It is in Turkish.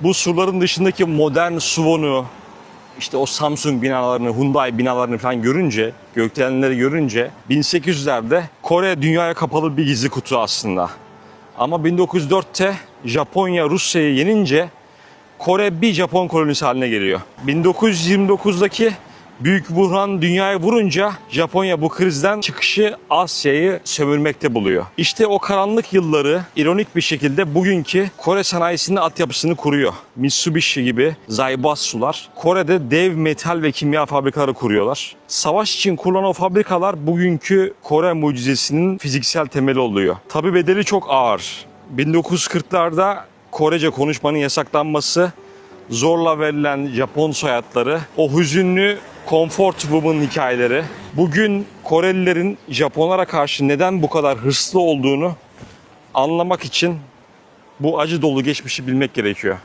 Bu surların dışındaki modern Suwon'u, işte o Samsung binalarını, Hyundai binalarını falan görünce, gökdelenleri görünce 1800'lerde Kore dünyaya kapalı bir gizli kutu aslında. Ama 1904'te Japonya Rusya'yı yenince Kore bir Japon kolonisi haline geliyor. 1929'daki büyük buhran dünyaya vurunca Japonya bu krizden çıkışı Asya'yı sömürmekte buluyor. İşte o karanlık yılları ironik bir şekilde bugünkü Kore sanayisinin altyapısını kuruyor. Mitsubishi gibi Zaibatsu'lar Kore'de dev metal ve kimya fabrikaları kuruyorlar. Savaş için kurulan o fabrikalar bugünkü Kore mucizesinin fiziksel temeli oluyor. Tabii bedeli çok ağır. 1940'larda Korece konuşmanın yasaklanması, zorla verilen Japon soyadları, o hüzünlü Comfort Woman hikayeleri, bugün Korelilerin Japonlara karşı neden bu kadar hırslı olduğunu anlamak için bu acı dolu geçmişi bilmek gerekiyor.